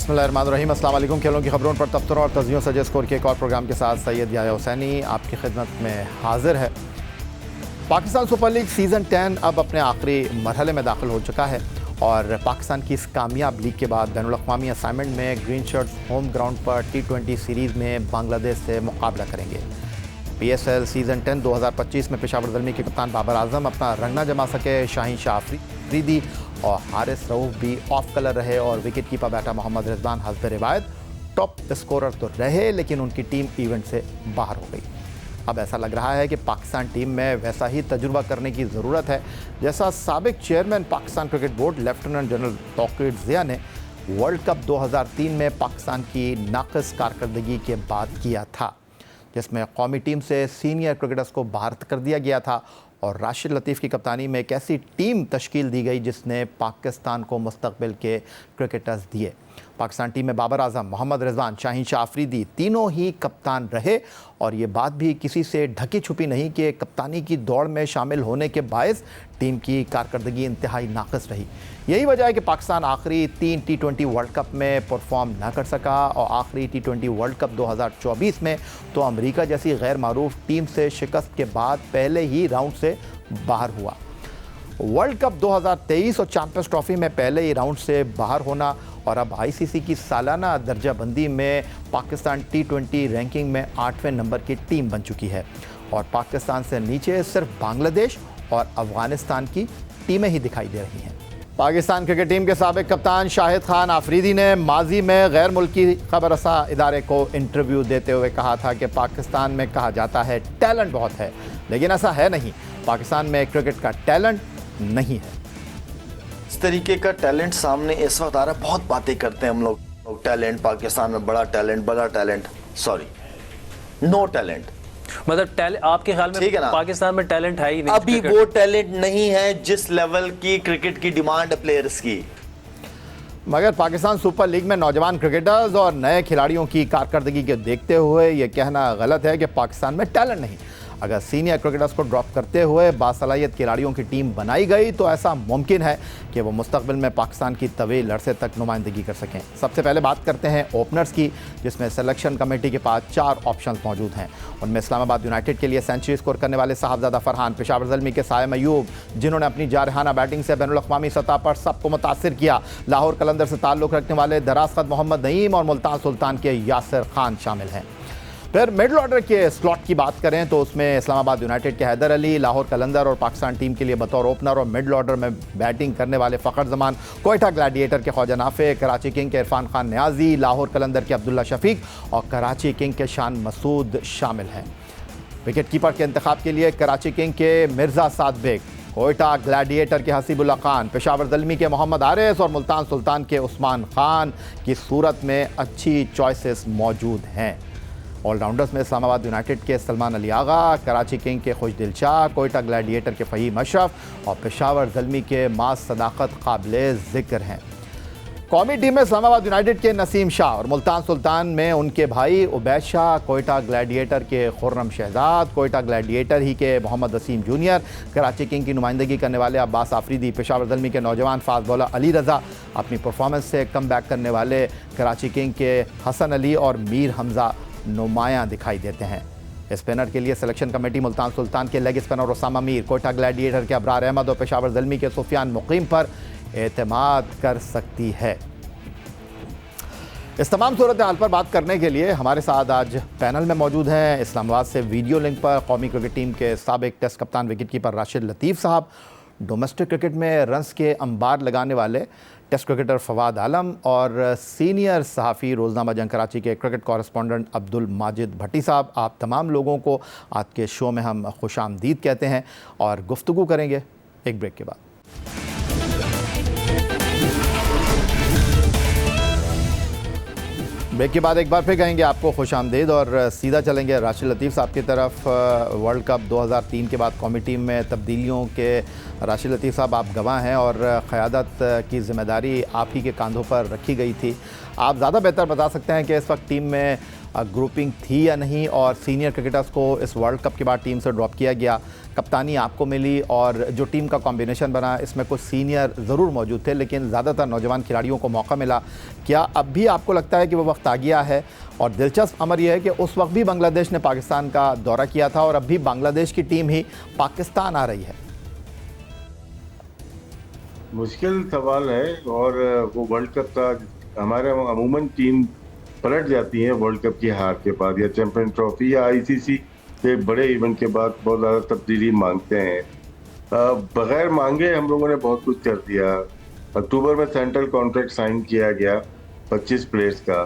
बिस्मिल्लाहिर्रहमानिर्रहीम। अस्सलाम वालेकुम। खेलों की खबरों पर तफ्तरों और तज़ियों सजे स्कोर के एक और प्रोग्राम के साथ सैयद याह्या हुसैनी आपकी खिदमत में हाजिर है। पाकिस्तान सुपर लीग सीज़न 10 अब अपने आखिरी मरहले में दाखिल हो चुका है और पाकिस्तान की इस कामयाब लीग के बाद बैनुल-अक़वामी असाइनमेंट में ग्रीन शर्ट्स होम ग्राउंड पर T20 सीरीज़ में बांग्लादेश से मुकाबला करेंगे। PSL सीज़न 10 2025 में पेशावर ज़ल्मी के कप्तान बाबर आजम अपना रंग न जमा सके। शाहीन शाह अफरीदी और हारिस रऊफ भी ऑफ कलर रहे और wicket keeper batter Mohammad Rizwan हस्ब रिवायत टॉप स्कोरर तो रहे, लेकिन उनकी टीम इवेंट से बाहर हो गई। अब ऐसा लग रहा है कि पाकिस्तान टीम में वैसा ही तजुर्बा करने की ज़रूरत है जैसा साबिक chairman Pakistan cricket board lieutenant general Tauqeer Zia ने वर्ल्ड कप 2003 में पाकिस्तान की नाक़िस कारकर्दगी के बाद किया था, जिसमें कौमी टीम से सीनियर क्रिकेटर्स को बाहर कर दिया गया था और राशिद लतीफ़ की कप्तानी में एक ऐसी टीम तश्कील दी गई जिसने पाकिस्तान को मुस्तक़बिल के क्रिकेटर्स दिए। पाकिस्तान टीम में बाबर आजम, मोहम्मद रिजवान, शाहीन शाह अफरीदी तीनों ही कप्तान रहे और ये बात भी किसी से ढकी छुपी नहीं कि कप्तानी की दौड़ में शामिल होने के बायस टीम की कारकर्दगी इंतहाई नाक़िस रही। यही वजह है कि पाकिस्तान आखिरी 3 T20 वर्ल्ड कप में परफॉर्म न कर सका और आखिरी T20 वर्ल्ड कप 2024 में तो अमेरिका जैसी गैर मारूफ टीम से शिकस्त के बाद पहले ही राउंड से बाहर हुआ। वर्ल्ड कप 2023 और चैंपियंस ट्रॉफी में पहले ही राउंड से बाहर होना और अब ICC की सालाना दर्जाबंदी में पाकिस्तान T20 रैंकिंग में 8वें नंबर की टीम बन चुकी है और पाकिस्तान से नीचे सिर्फ बांग्लादेश और अफगानिस्तान की टीमें ही दिखाई दे रही हैं। पाकिस्तान क्रिकेट टीम के साबिक कप्तान शाहिद खान आफरीदी ने माजी में गैर मुल्की खबररसा इदारे को इंटरव्यू देते हुए कहा था कि पाकिस्तान में कहा जाता है टैलेंट बहुत है, लेकिन ऐसा है नहीं। पाकिस्तान में क्रिकेट का टैलेंट नहीं है। इस तरीके का टैलेंट सामने इस वक्त आ रहा है। बहुत बातें करते हैं हम लोग टैलेंट, पाकिस्तान में बड़ा टैलेंट, सॉरी, नो टैलेंट। मतलब आपके ख्याल में पाकिस्तान में टैलेंट है ही नहीं? अभी वो टैलेंट नहीं है जिस लेवल की क्रिकेट की डिमांड प्लेयर्स की। मगर पाकिस्तान सुपर लीग में नौजवान क्रिकेटर्स और नए खिलाड़ियों की कारकर्दगी के देखते हुए ये कहना गलत है कि पाकिस्तान में टैलेंट नहीं। अगर सीनियर क्रिकेटर्स को ड्रॉप करते हुए बासलाहियत खिलाड़ियों की टीम बनाई गई तो ऐसा मुमकिन है कि वो मुस्तकबिल में पाकिस्तान की तवील अरसे तक नुमाइंदगी कर सकें। सबसे पहले बात करते हैं ओपनर्स की, जिसमें सिलेक्शन कमेटी के पास 4 ऑप्शन मौजूद हैं। उनमें इस्लामाबाद यूनाइटेड के लिए सेंचुरी स्कोर करने वाले साहबजादा फरहान, पेशावर ज़ल्मी के सायम अयूब जिन्होंने अपनी जारहाना बैटिंग से बैनुल-अक़वामी सतह पर सबको मुतासिर किया, लाहौर कलंदर से ताल्लुक़ रखने वाले दराज़ मोहम्मद नईम और मुल्तान सुल्तान के यासिर खान शामिल हैं। फिर मिडल ऑर्डर के स्लॉट की बात करें तो उसमें इस्लामाबाद यूनाइटेड के हैदर अली, लाहौर कलंदर और पाकिस्तान टीम के लिए बतौर ओपनर और मिडल ऑर्डर में बैटिंग करने वाले फ़खर जमान, कोयटा ग्लैडिएटर के ख्वाजा नाफे, कराची किंग के इरफान खान न्याजी, लाहौर कलंदर के अब्दुल्ला शफीक और कराची किंग के शान मसूद शामिल हैं। विकेट कीपर के इंतखाब के लिए कराची किंग के मिर्ज़ा साद बेग, कोयटा ग्लैडिएटर के हसीबुल्ला खान, पेशावर ज़ल्मी के मोहम्मद आरिस और मुल्तान सुल्तान के उस्मान खान की सूरत में अच्छी चॉइसेस मौजूद हैं। ऑलराउंडर्स में इस्लामाबाद यूनाइटेड के सलमान अली आगा, कराची किंग के खुशदिल शाह, कोयटा ग्लैडिएटर के फ़हीम अशरफ और पेशावर ज़ल्मी के मास सदाकत काबिल ज़िक्र हैं। कौमी टीम में इस्लामाबाद यूनाइटेड के नसीम शाह और मुल्तान सुल्तान में उनके भाई उबैद शाह, कोयटा ग्लैडिएटर के खुर्रम शहजाद, कोयटा ग्लैडिएटर ही के मोहम्मद वसीम जूनियर, कराची किंग की नुमाइंदगी करने वाले अब्बास आफरीदी, पेशावर ज़ल्मी के नौजवान फास्ट बॉलर अली रज़ा, अपनी परफॉर्मेंस से कम बैक करने वाले कराची किंग के हसन अली और मीर हमज़ा नुमायां दिखाई देते हैं। स्पिनर के लिए सिलेक्शन कमेटी मुल्तान सुल्तान के leg spinner Usama Mir, Quetta gladiator के अबरार अहमद और पेशावर ज़ल्मी के सुफियान मुकीम पर एतमाद कर सकती है। इस तमाम सूरत हाल पर बात करने के लिए हमारे साथ आज पैनल में मौजूद हैं इस्लामाबाद से वीडियो लिंक पर कौमी क्रिकेट टीम के साबिक टेस्ट कप्तान विकेट कीपर राशिद लतीफ़ साहब, डोमेस्टिक क्रिकेट में रन्स के अंबार लगाने वाले टेस्ट क्रिकेटर फवाद आलम और सीनियर सहाफ़ी रोज़नामा जंग कराची के क्रिकेट कॉरेस्पॉन्डेंट अब्दुल माजिद भट्टी साहब। आप तमाम लोगों को आज के शो में हम खुशामदीद कहते हैं और गुफ्तगू करेंगे एक ब्रेक के बाद। ब्रेक के बाद एक बार फिर कहेंगे आपको खुशामदीद और सीधा चलेंगे राशिद लतीफ़ साहब की तरफ। वर्ल्ड कप 2003 के बाद कौमी टीम में तब्दीलियों के राशिद लतीफ़ साहब आप गवाह हैं और क़यादत की ज़िम्मेदारी आप ही के कंधों पर रखी गई थी। आप ज़्यादा बेहतर बता सकते हैं कि इस वक्त टीम में ग्रुपिंग थी या नहीं, और सीनियर क्रिकेटर्स को इस वर्ल्ड कप के बाद टीम से ड्रॉप किया गया, कप्तानी आपको मिली और जो टीम का कॉम्बिनेशन बना इसमें कुछ सीनियर ज़रूर मौजूद थे लेकिन ज़्यादातर नौजवान खिलाड़ियों को मौका मिला। क्या अब भी आपको लगता है कि वो वक्त आ गया है? और दिलचस्प अमर यह है कि उस वक्त भी बांग्लादेश ने पाकिस्तान का दौरा किया था और अब भी बांग्लादेश की टीम ही पाकिस्तान आ रही है। मुश्किल सवाल है, और वो वर्ल्ड कप का हमारे अमूमन टीम पलट जाती है वर्ल्ड कप की हार के बाद या चैंपियन ट्रॉफी या आईसीसी के बड़े इवेंट के बाद बहुत ज़्यादा तब्दीली मांगते हैं। बगैर मांगे हम लोगों ने बहुत कुछ कर दिया। अक्टूबर में सेंट्रल कॉन्ट्रैक्ट साइन किया गया 25 प्लेयर्स का,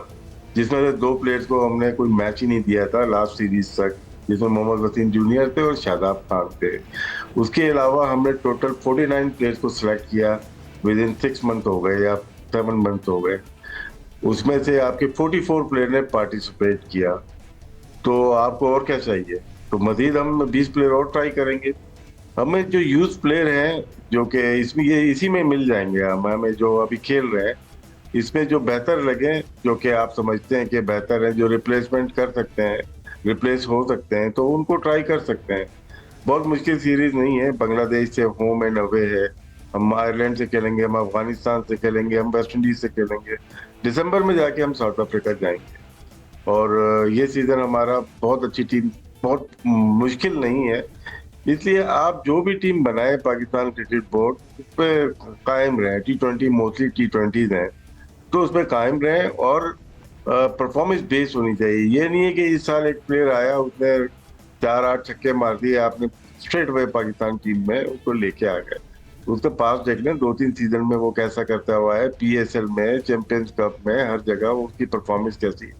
जिसमें से 2 प्लेयर्स को हमने कोई मैच ही नहीं दिया था लास्ट सीरीज तक, जिसमें मोहम्मद वसीम जूनियर थे और शादाब खान थे। उसके अलावा हमने टोटल 49 प्लेयर्स को सिलेक्ट किया, विद इन 6 मंथ हो गए या 7 मंथ हो गए। उसमें से आपके 44 प्लेयर ने पार्टिसिपेट किया, तो आपको और क्या चाहिए? तो मजीद हम 20 प्लेयर और ट्राई करेंगे। हमें जो यूथ प्लेयर हैं जो कि इसमें ये इसी में मिल जाएंगे, हमें जो अभी खेल रहे हैं इसमें जो बेहतर लगे, जो कि आप समझते हैं कि बेहतर है, जो रिप्लेसमेंट कर सकते हैं, रिप्लेस हो सकते हैं, तो उनको ट्राई कर सकते हैं। बहुत मुश्किल सीरीज नहीं है। बांग्लादेश से होम एंड अवे है, हम आयरलैंड से खेलेंगे, हम अफगानिस्तान से खेलेंगे, हम वेस्ट इंडीज से खेलेंगे, दिसंबर में जाके हम साउथ अफ्रीका जाएंगे। और ये सीजन हमारा बहुत अच्छी टीम, बहुत मुश्किल नहीं है। इसलिए आप जो भी टीम बनाए पाकिस्तान क्रिकेट बोर्ड, उस पर कायम रहें। T20 मोस्टली T20s हैं, तो उस पर कायम रहें और परफॉर्मेंस बेस्ड होनी चाहिए। ये नहीं है कि इस साल एक प्लेयर आया, उसने 4-8 छक्के मार दिए, आपने स्ट्रेट अवे पाकिस्तान टीम में उसको लेके आ गए। उसका पास देख लें, 2-3 सीजन में वो कैसा करता हुआ है, PSL में, चैंपियंस कप में, हर जगह वो उसकी परफॉर्मेंस कैसी है,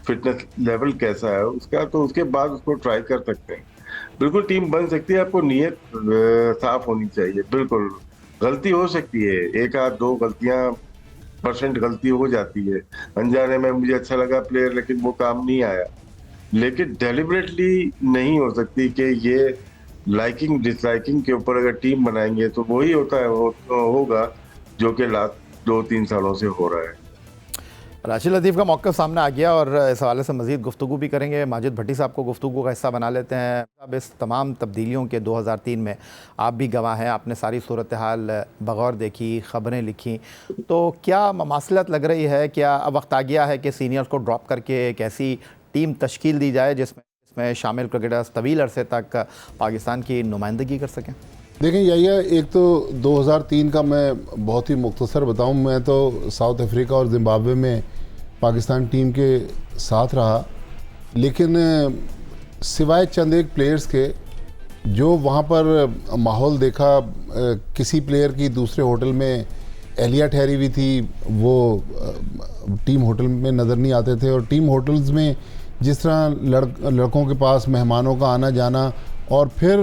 फिटनेस लेवल कैसा है उसका, तो उसके बाद उसको ट्राई कर सकते हैं। बिल्कुल टीम बन सकती है, आपको नीयत साफ होनी चाहिए। बिल्कुल गलती हो सकती है, 1-2 गलतियां % गलती हो जाती है। अनजाने में मुझे अच्छा लगा प्लेयर लेकिन वो काम नहीं आया, लेकिन डेलिबरेटली नहीं हो सकती कि ये लाइकिंग डिसलाइकिंग के ऊपर अगर टीम बनाएंगे तो वही होता है, होगा जो कि लास्ट 2-3 सालों से हो रहा है। राशिद लतीफ़ का मौक़िफ़ सामने आ गया और इस हवाले से मज़ीद गुफ्तगू भी करेंगे। माजिद भट्टी साहब को गुफ्तगू का हिस्सा बना लेते हैं। अब इस तमाम तब्दीलियों के 2003 में आप भी गवाह हैं, आपने सारी सूरत हाल बगौर देखी, ख़बरें लिखी, तो क्या ममासलत लग रही है? क्या अब वक्त आ गया है कि सीनियर्स को ड्रॉप करके एक ऐसी टीम तश्कील दी जाए जिसमें शामिल क्रिकेटर्स तवील अरसे तक पाकिस्तान की नुमाइंदगी कर सकें? देखें यही, एक तो 2003 का मैं बहुत ही मुख्तसर बताऊं, मैं तो साउथ अफ्रीका और जिम्बाब्वे में पाकिस्तान टीम के साथ रहा, लेकिन सिवाय चंद एक प्लेयर्स के जो वहाँ पर माहौल देखा, किसी प्लेयर की दूसरे होटल में एहलिया ठहरी हुई थी, वो टीम होटल में नज़र नहीं आते थे। और टीम होटल्स में जिस तरह लड़कों के पास मेहमानों का आना जाना, और फिर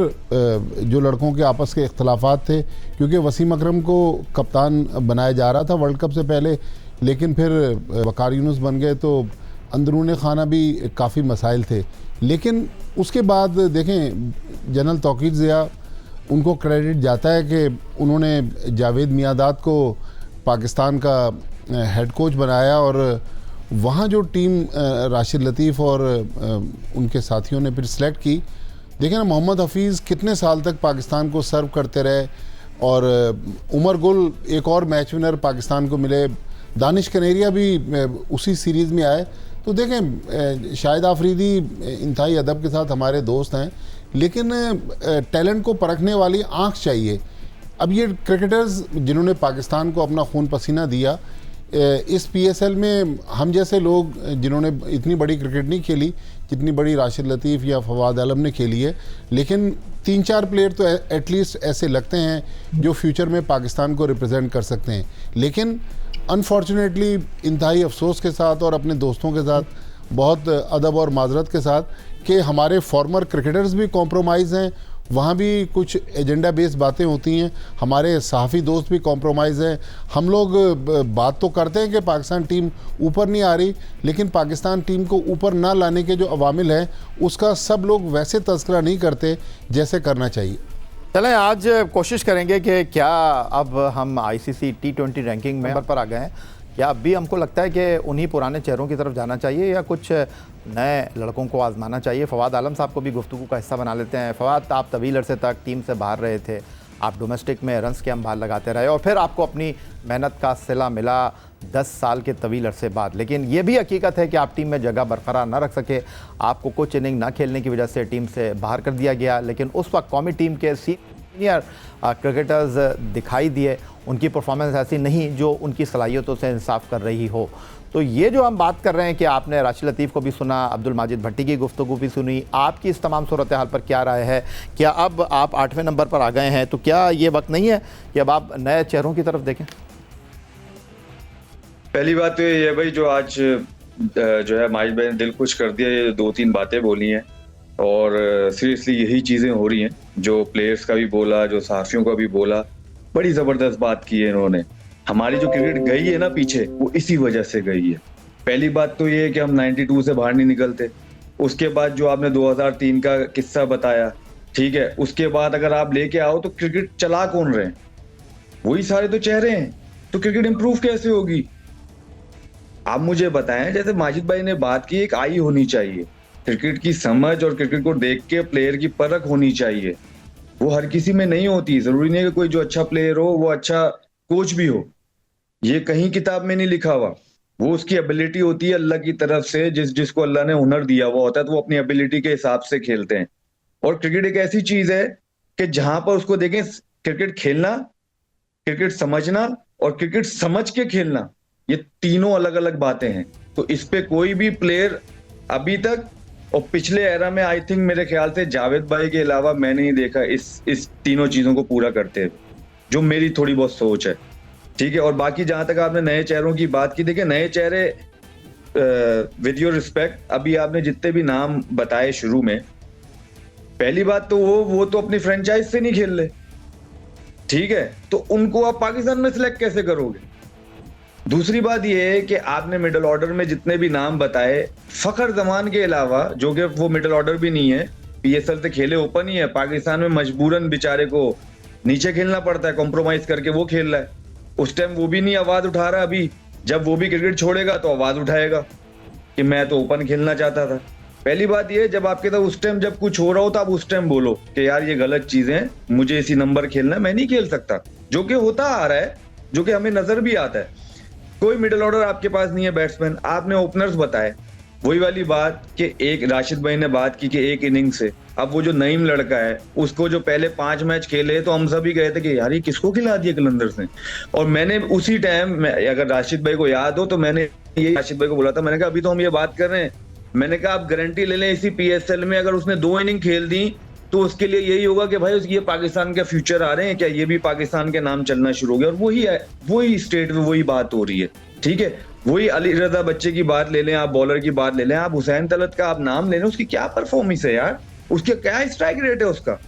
जो लड़कों के आपस के इख्तलाफात थे, क्योंकि वसीम अकरम को कप्तान बनाया जा रहा था वर्ल्ड कप से पहले, लेकिन फिर वकार यूनुस बन गए, तो अंदरूनी खाना भी काफ़ी मसाइल थे। लेकिन उसके बाद देखें, जनरल तौकीर ज़िया, उनको क्रेडिट जाता है कि उन्होंने जावेद मियादाद को पाकिस्तान का हेड कोच बनाया, और वहाँ जो टीम राशिद लतीफ़ और उनके साथियों ने फिर सेलेक्ट की। देखें ना, मोहम्मद हफीज़ कितने साल तक पाकिस्तान को सर्व करते रहे, और उमर गुल एक और मैच विनर पाकिस्तान को मिले, दानिश कनेरिया भी उसी सीरीज़ में आए। तो देखें, शाहिद आफरीदी इंतहाई अदब के साथ हमारे दोस्त हैं, लेकिन टैलेंट को परखने वाली आँख चाहिए। अब ये क्रिकेटर्स जिन्होंने पाकिस्तान को अपना खून पसीना दिया, इस PSL में हम जैसे लोग जिन्होंने इतनी बड़ी क्रिकेट नहीं खेली जितनी बड़ी राशिद लतीफ़ या फवाद आलम ने खेली है, लेकिन 3-4 प्लेयर तो एटलीस्ट ऐसे लगते हैं जो फ्यूचर में पाकिस्तान को रिप्रेजेंट कर सकते हैं। लेकिन अनफॉर्चुनेटली इंतहाई अफसोस के साथ और अपने दोस्तों के साथ बहुत अदब और माजरत के साथ कि हमारे फॉर्मर क्रिकेटर्स भी कॉम्प्रोमाइज़ हैं, वहाँ भी कुछ एजेंडा बेस्ड बातें होती हैं, हमारे सहाफ़ी दोस्त भी कॉम्प्रोमाइज़ हैं। हम लोग बात तो करते हैं कि पाकिस्तान टीम ऊपर नहीं आ रही, लेकिन पाकिस्तान टीम को ऊपर ना लाने के जो अवामिल हैं उसका सब लोग वैसे तज़किरा नहीं करते जैसे करना चाहिए। चलें, आज कोशिश करेंगे कि क्या अब हम ICC T20 रैंकिंग में नंबर पर आ गए हैं, क्या अब भी हमको लगता है कि उन्हीं पुराने चेहरों की तरफ जाना चाहिए या कुछ नए लड़कों को आजमाना चाहिए? फवाद आलम साहब को भी गुफ्तगू का हिस्सा बना लेते हैं। फवाद, आप तवील अरसे तक टीम से बाहर रहे थे, आप डोमेस्टिक में रन्स के अंबार लगाते रहे और फिर आपको अपनी मेहनत का सिला मिला 10 साल के तवील अरसे बाद। लेकिन ये भी हकीकत है कि आप टीम में जगह बरकरार ना रख सके, आपको कुछ इनिंग ना खेलने की वजह से टीम से बाहर कर दिया गया। लेकिन उस वक्त कौमी टीम के सीनियर क्रिकेटर्स दिखाई दिए, उनकी परफॉर्मेंस ऐसी नहीं जो उनकी सलाहियतों से इंसाफ कर रही हो। तो ये जो हम बात कर रहे हैं कि आपने राशिद लतीफ़ को भी सुना, अब्दुल माजिद भट्टी की गुफ्तगू भी सुनी, आपकी इस तमाम सूरत हाल पर क्या राय है? क्या अब आप 8वें नंबर पर आ गए हैं, तो क्या ये वक्त नहीं है कि अब आप नए चेहरों की तरफ देखें? पहली बात तो ये है भाई, जो आज जो है माजिद भाई ने दिल खुश कर दिया, ये 2-3 बातें बोली हैं और सीरियसली यही चीज़ें हो रही हैं जो प्लेयर्स का भी बोला, जो सहाफ़ियों का भी बोला। बड़ी ज़बरदस्त बात की है इन्होंने। हमारी जो क्रिकेट गई है ना पीछे, वो इसी वजह से गई है। पहली बात तो ये है कि हम 92 से बाहर नहीं निकलते। उसके बाद जो आपने 2003 का किस्सा बताया, ठीक है, उसके बाद अगर आप लेके आओ तो क्रिकेट चला कौन रहे हैं? वही सारे तो चेहरे हैं, तो क्रिकेट इंप्रूव कैसे होगी? आप मुझे बताएं, जैसे माजिद भाई ने बात की, एक आई होनी चाहिए, क्रिकेट की समझ और क्रिकेट को देख के प्लेयर की परख होनी चाहिए। वो हर किसी में नहीं होती। जरूरी नहीं है कि कोई जो अच्छा प्लेयर हो वो अच्छा कोच भी हो, ये कहीं किताब में नहीं लिखा हुआ। वो उसकी एबिलिटी होती है अल्लाह की तरफ से, जिसको अल्लाह ने हुनर दिया हुआ होता है, तो वो अपनी एबिलिटी के हिसाब से खेलते हैं। और क्रिकेट एक ऐसी चीज है कि जहां पर उसको देखें, क्रिकेट खेलना, क्रिकेट समझना और क्रिकेट समझ के खेलना, ये तीनों अलग अलग बातें हैं। तो इस पे कोई भी प्लेयर अभी तक और पिछले एरा में, आई थिंक मेरे ख्याल से जावेद भाई के अलावा मैंने नहीं देखा इस तीनों चीजों को पूरा करते हुए, जो मेरी थोड़ी बहुत सोच है, ठीक है। और बाकी जहां तक आपने नए चेहरों की बात की, देखिए नए चेहरे विद योर रिस्पेक्ट, अभी आपने जितने भी नाम बताए शुरू में, पहली बात तो वो तो अपनी फ्रेंचाइज से नहीं खेल रहे, ठीक है, तो उनको आप पाकिस्तान में सिलेक्ट कैसे करोगे? दूसरी बात यह है कि आपने मिडिल ऑर्डर में जितने भी नाम बताए, फखर जमान के अलावा, जो कि वो मिडिल ऑर्डर भी नहीं है, पीएसएल से खेले ओपन ही है, पाकिस्तान में मजबूरन बेचारे को नीचे खेलना पड़ता है, कॉम्प्रोमाइज करके वो खेल रहा है। उस टाइम वो भी नहीं आवाज उठा रहा, अभी जब वो भी क्रिकेट छोड़ेगा तो आवाज उठाएगा कि मैं तो ओपन खेलना चाहता था। पहली बात ये, जब आपके साथ उस टाइम जब कुछ हो रहा हो तो आप उस टाइम बोलो कि यार ये गलत चीजें हैं, मुझे इसी नंबर खेलना है, मैं नहीं खेल सकता, जो कि होता आ रहा है, जो कि हमें नजर भी आता है। कोई मिडिल ऑर्डर आपके पास नहीं है बैट्समैन, आपने ओपनर्स बताए, वही वाली बात कि एक राशिद भाई ने बात की कि एक इनिंग से, अब वो जो नईम लड़का है उसको जो पहले 5 मैच खेले तो हम सभी गए थे कि यार ये किसको खिला दिया कलंदर्स ने। और मैंने उसी टाइम, अगर राशिद भाई को याद हो तो मैंने ये राशिद भाई को बोला था, मैंने कहा अभी तो हम ये बात कर रहे हैं, मैंने कहा आप गारंटी ले लें इसी पीएसएल में अगर उसने 2 इनिंग खेल दी तो उसके लिए यही होगा कि भाई ये पाकिस्तान के फ्यूचर आ रहे हैं क्या, ये भी पाकिस्तान के नाम चलना शुरू हो गया। और वही है, वही स्टेट में वही बात हो रही है, ठीक है। वही अली रजा बच्चे की बात ले लें, आप बॉलर की बात ले लें, आप हुसैन तलत का आप नाम ले लें, उसकी क्या परफॉर्मेंस है यार, उसके क्या स्ट्राइक रेट है उसका,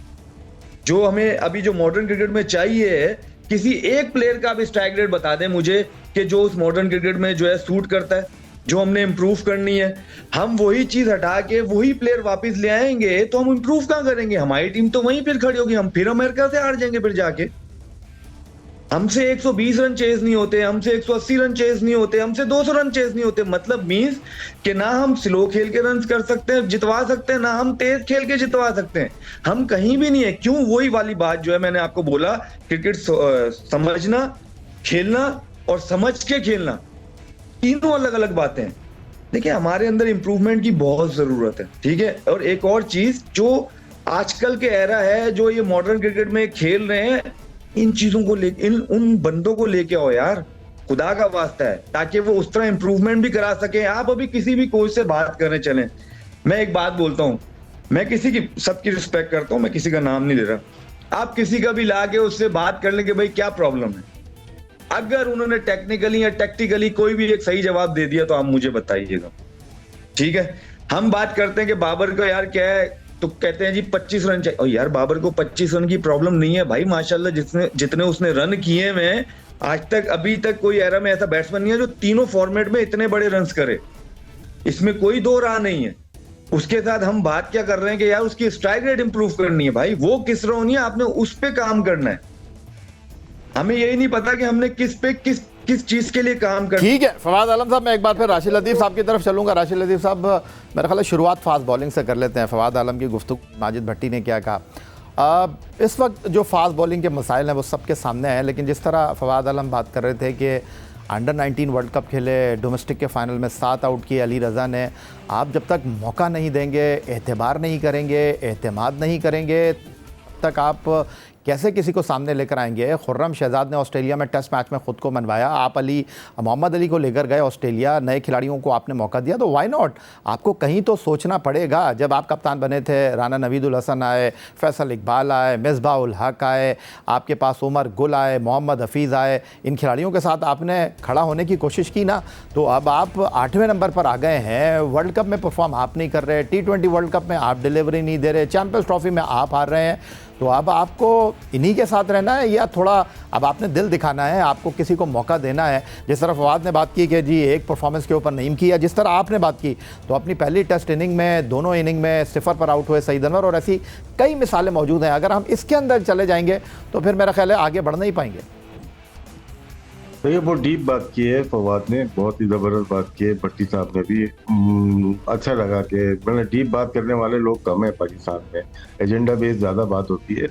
जो हमें अभी जो मॉडर्न क्रिकेट में चाहिए है। किसी एक प्लेयर का आप स्ट्राइक रेट बता दें मुझे कि जो उस मॉडर्न क्रिकेट में जो है सूट करता है, जो हमने इंप्रूव करनी है। हम वही चीज हटा के वही प्लेयर वापस ले आएंगे तो हम इंप्रूव कहां करेंगे? हमारी टीम तो वहीं फिर खड़ी होगी, हम फिर अमेरिका से हार जाएंगे फिर जाके। हमसे 120 रन चेज नहीं होते, हमसे 180 रन चेज नहीं होते, हमसे 200 रन चेज नहीं होते। मतलब मींस कि ना हम स्लो खेल के रन कर सकते हैं, जितवा सकते हैं, ना हम तेज खेल के जितवा सकते हैं, हम कहीं भी नहीं है। क्यों? वही वाली बात जो है मैंने आपको बोला, क्रिकेट समझना, खेलना और समझ के खेलना, तीनों अलग अलग बातें हैं। देखिए हमारे अंदर इंप्रूवमेंट की बहुत जरूरत है, ठीक है। और एक और चीज जो आजकल के एरा है, जो ये मॉडर्न क्रिकेट में खेल रहे हैं, इन चीजों को ले, उन बंदों को लेके आओ यार, खुदा का वास्ता है, ताकि वो उस तरह इंप्रूवमेंट भी करा सके। आप अभी किसी भी कोच से बात करने चलें, मैं एक बात बोलता हूं, मैं किसी की, सबकी रिस्पेक्ट करता हूं, मैं किसी का नाम नहीं ले रहा, आप किसी का भी लाके उससे बात कर लें कि भाई क्या प्रॉब्लम है, अगर उन्होंने टेक्निकली या टैक्टिकली कोई भी एक सही जवाब दे दिया तो आप मुझे बताइएगा, ठीक है। हम बात करते हैं कि बाबर का यार क्या है, तो कहते हैं जी 25 रन चाहिए। और यार बाबर को 25 रन की प्रॉब्लम नहीं है भाई, माशाल्लाह जितने उसने रन किए हैं आज तक, अभी तक कोई एरा में ऐसा बैट्समैन नहीं है जो तीनों फॉर्मेट में इतने बड़े रन करे, इसमें कोई दो राह नहीं है। उसके साथ हम बात क्या कर रहे हैं कि यार उसकी स्ट्राइक रेट इंप्रूव करनी है, भाई वो किस रहा नहीं है, आपने उस पे काम करना है। हमें यही नहीं पता कि हमने किस किस चीज के लिए काम कर। ठीक है फवाद आलम साहब, मैं एक बार फिर राशिद लतीफ़ साहब की तरफ चलूंगा। राशिद लतीफ़ साहब, मेरा ख्याल है शुरुआत फास्ट बॉलिंग से कर लेते हैं। फवाद आलम की गुफ्तगू माजिद भट्टी ने क्या कहा, इस वक्त जो फास्ट बॉलिंग के मसाइल हैं वो सबके सामने हैं, लेकिन जिस तरह फवाद आलम बात कर रहे थे कि अंडर 19 वर्ल्ड कप खेले, डोमेस्टिक के फाइनल में 7 आउट किए अली रज़ा ने, आप जब तक मौका नहीं देंगे, एतबार नहीं करेंगे, एतमाद नहीं करेंगे, तब तक आप कैसे किसी को सामने लेकर आएंगे। खुर्रम शहजाद ने ऑस्ट्रेलिया में टेस्ट मैच में ख़ुद को मनवाया, आप मोहम्मद अली को लेकर गए ऑस्ट्रेलिया, नए खिलाड़ियों को आपने मौका दिया, तो व्हाई नॉट। आपको कहीं तो सोचना पड़ेगा। जब आप कप्तान बने थे, राना नवीदुल हसन आए, फैसल इकबाल आए, मिसबाह उल हक आए, आपके पास उमर गुल आए, मोहम्मद हफीज़ आए, इन खिलाड़ियों के साथ आपने खड़ा होने की कोशिश की ना। तो अब आप 8वें नंबर पर आ गए हैं, वर्ल्ड कप में परफॉर्म आप नहीं कर रहे, T20 वर्ल्ड कप में आप डिलीवरी नहीं दे रहे, चैंपियंस ट्रॉफी में आप हार रहे हैं, तो अब आपको इन्हीं के साथ रहना है या थोड़ा अब आपने दिल दिखाना है, आपको किसी को मौका देना है। जिस तरह फवाद ने बात की कि जी एक परफॉर्मेंस के ऊपर नहीं किया, जिस तरह आपने बात की, तो अपनी पहली टेस्ट इनिंग में, दोनों इनिंग में 0 पर आउट हुए सईद अनवर, और ऐसी कई मिसालें मौजूद हैं। अगर हम इसके अंदर चले जाएंगे तो फिर मेरा ख्याल है आगे बढ़ नहीं पाएंगे। तो ये बहुत डीप बात की है फवाद ने, बहुत ही ज़बरदस्त बात की है भट्टी साहब ने भी। अच्छा लगा कि मतलब डीप बात करने वाले लोग कम है पाकिस्तान में, एजेंडा बेस्ड ज़्यादा बात होती है।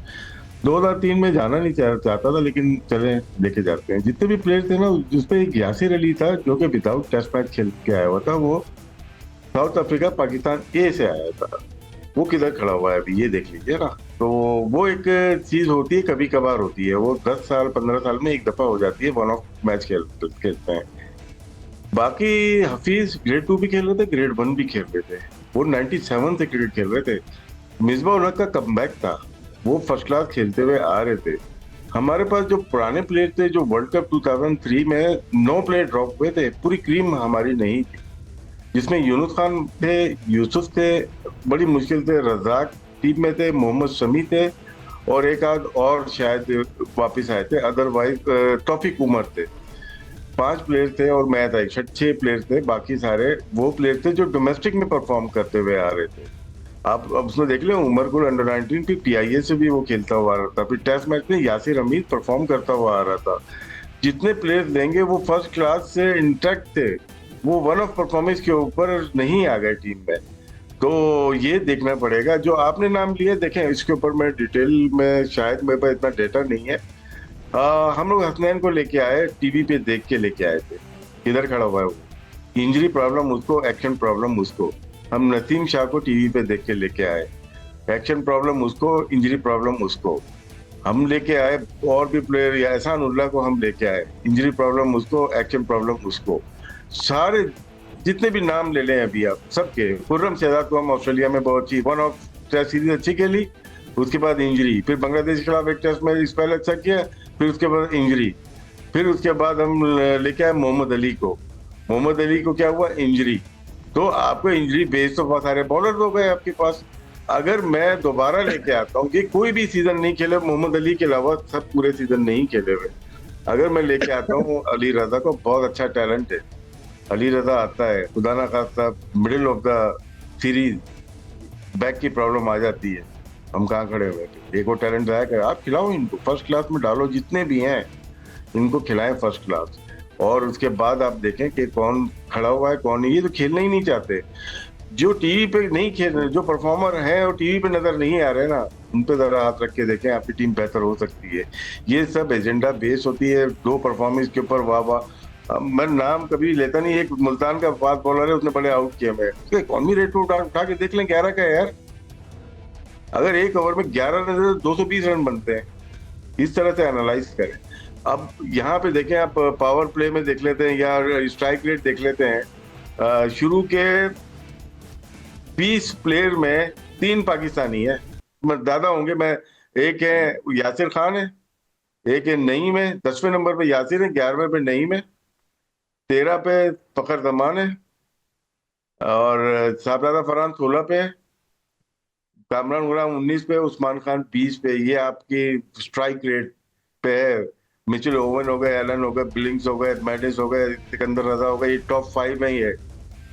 2003 में जाना नहीं चाहता था, लेकिन चले लेके जाते हैं। जितने भी प्लेयर थे ना, जिसपे एक यासिर अली था जो कि विदाउट टेस्ट मैच खेल के आया हुआ था, वो साउथ अफ्रीका पाकिस्तान ए से आया था। वो किधर खड़ा हुआ है अभी, ये देख लीजिए ना। तो वो एक चीज होती है, कभी कभार होती है, वो 10 साल 15 साल में एक दफा हो जाती है, वन ऑफ मैच खेलते हैं। बाकी हफीज ग्रेड 2 भी खेल रहे थे, ग्रेड 1 भी खेल रहे थे, वो 97 से क्रिकेट खेल रहे थे। मिसबाह उल हक का कमबैक था, वो फर्स्ट क्लास खेलते हुए आ रहे थे। हमारे पास जो पुराने प्लेयर थे, जो वर्ल्ड कप 2003 में 9 प्लेयर ड्रॉप हुए थे, पूरी क्रीम हमारी नहीं थी, जिसमें यूनुस खान थे, यूसुफ थे, बड़ी मुश्किल से रज़ाक टीम में थे, मोहम्मद शमी थे, और एक आध और शायद वापस आए थे, अदरवाइज तौफीक उमर थे। 5 प्लेयर थे और मैं था, 6 प्लेयर थे। बाकी सारे वो प्लेयर थे जो डोमेस्टिक में परफॉर्म करते हुए आ रहे थे। आप अब उसमें देख लें, उमर गुल अंडर 19 की PIA से भी वो खेलता हुआ आ रहा था, फिर टेस्ट मैच में यासिर हमीद परफॉर्म करता हुआ आ रहा था। जितने प्लेयर लेंगे वो फर्स्ट क्लास से इंटैक्ट थे, वो वन ऑफ परफॉर्मेंस के ऊपर नहीं आ गए टीम में। तो ये देखना पड़ेगा। जो आपने नाम लिए, देखें इसके ऊपर मैं डिटेल में, शायद मेरे पास इतना डेटा नहीं है। हम लोग हसनैन को लेके आए, टीवी पे देख के लेके आए थे, किधर खड़ा हुआ है वो, इंजरी प्रॉब्लम उसको, एक्शन प्रॉब्लम उसको। हम नसीम शाह को टीवी पे देख के लेके आए, एक्शन प्रॉब्लम उसको, इंजरी प्रॉब्लम उसको। हम लेके आए और भी प्लेयर, या एहसान उल्लाह को हम लेके आए, इंजरी प्रॉब्लम उसको, एक्शन प्रॉब्लम उसको। सारे जितने भी नाम ले लें अभी आप सबके, खुर्रम शहजाद को हम ऑस्ट्रेलिया में बहुत अच्छी वन ऑफ टेस्ट सीरीज अच्छी खेली, उसके बाद इंजरी, फिर बांग्लादेश के खिलाफ एक टेस्ट में इस पहले अच्छा किया, फिर उसके बाद इंजरी, फिर उसके बाद हम लेके आए मोहम्मद अली को। मोहम्मद अली को क्या हुआ, इंजरी। तो आपको इंजरी बेस तो बहुत सारे बॉलर हो गए आपके पास। अगर मैं दोबारा लेके आता हूँ कि कोई भी सीजन नहीं खेले, मोहम्मद अली के अलावा सब पूरे सीजन नहीं खेले हुए, अगर मैं लेके आता हूँ अली रजा को, बहुत अच्छा टैलेंट है, अली रजा आता है, खुदा ना खास्ता middle of the series back की प्रॉब्लम आ जाती है, हम कहाँ खड़े हुए थे। एक वो टैलेंट आया कर, आप खिलाओ इनको, फर्स्ट क्लास में डालो, जितने भी हैं इनको खिलाएं फर्स्ट क्लास। और उसके बाद आप देखें कि कौन खड़ा हुआ है कौन नहीं। ये तो खेलना ही नहीं चाहते, जो टीवी पे नहीं खेल रहे, जो परफॉर्मर हैं और टीवी पे नजर नहीं आ रहे ना, उन पे जरा हाथ रख के देखें, आपकी टीम बेहतर हो सकती है। ये सब एजेंडा बेस होती है, 2 परफॉर्मेंस के ऊपर वाह वाह। मैं नाम कभी लेता नहीं, एक मुल्तान का फास्ट बॉलर है, उसने बड़े आउट किया, मैं उसका इकॉनमी रेट पे उठा के देख लें, 11 का है यार। अगर एक ओवर में 11 रन तो 220 रन बनते हैं, इस तरह से एनालाइज करें। अब यहाँ पे देखें, आप पावर प्ले में देख लेते हैं या स्ट्राइक रेट देख लेते हैं, शुरू के 20 प्लेयर में 3 पाकिस्तानी है, ज्यादा होंगे। मैं एक है यासिर खान है, एक है नईम है, 10वें नंबर पे यासिर है, 11वें पे नईम है, 13 पे फखर जमान है, और साहबजादा फरहान 16 पे है, कामरान गुलाम 19 पे, उस्मान खान 20 पे। ये आपकी स्ट्राइक रेट पे है। मिचेल ओवन हो गए, एलन हो गए, बिलिंग्स हो गए, मैडिस हो गए, सिकंदर रजा हो गए, ये टॉप 5 में ही है।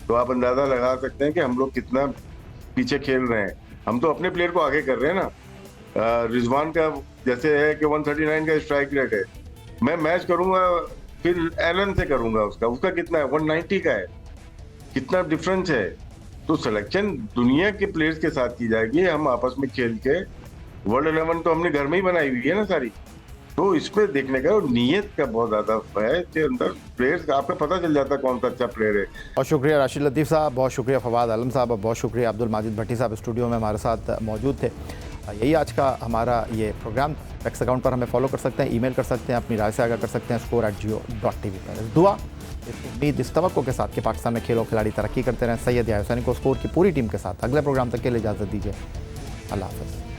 तो आप अंदाजा लगा सकते हैं कि हम लोग कितना पीछे खेल रहे हैं। हम तो अपने प्लेयर को आगे कर रहे हैं ना। रिजवान का जैसे है कि 139 का स्ट्राइक रेट है, मैं मैच करूंगा फिर एलन से करूंगा उसका कितना है, 190 का है, कितना डिफरेंस है। तो सिलेक्शन दुनिया के प्लेयर्स के साथ की जाएगी, हम आपस में खेल के वर्ल्ड 11 तो हमने घर में ही बनाई हुई है ना सारी। तो इसमें देखने का और नीयत का बहुत ज्यादा है कि अंदर प्लेयर्स का आपको पता चल जाता है कौन सा अच्छा प्लेयर है। बहुत शुक्रिया राशिद लतीफ़ साहब, बहुत शुक्रिया फवाद आलम साहब, और बहुत शुक्रिया अब्दुल माजिद भट्टी साहब स्टूडियो में हमारे साथ मौजूद थे। यही आज का हमारा ये प्रोग्राम। एक्स अकाउंट पर हमें फॉलो कर सकते हैं, ईमेल कर सकते हैं, अपनी राय से आगाह कर सकते हैं score@jio.tv पर। इस दुआ, इस उम्मीद, इस तवक्को के साथ कि पाकिस्तान में खेलों खिलाड़ी तरक्की करते रहें। सैयद याहिया हुसैनी को स्कोर की पूरी टीम के साथ अगले प्रोग्राम तक के लिए इजाज़त दीजिए। अल्लाह हाफ़िज़।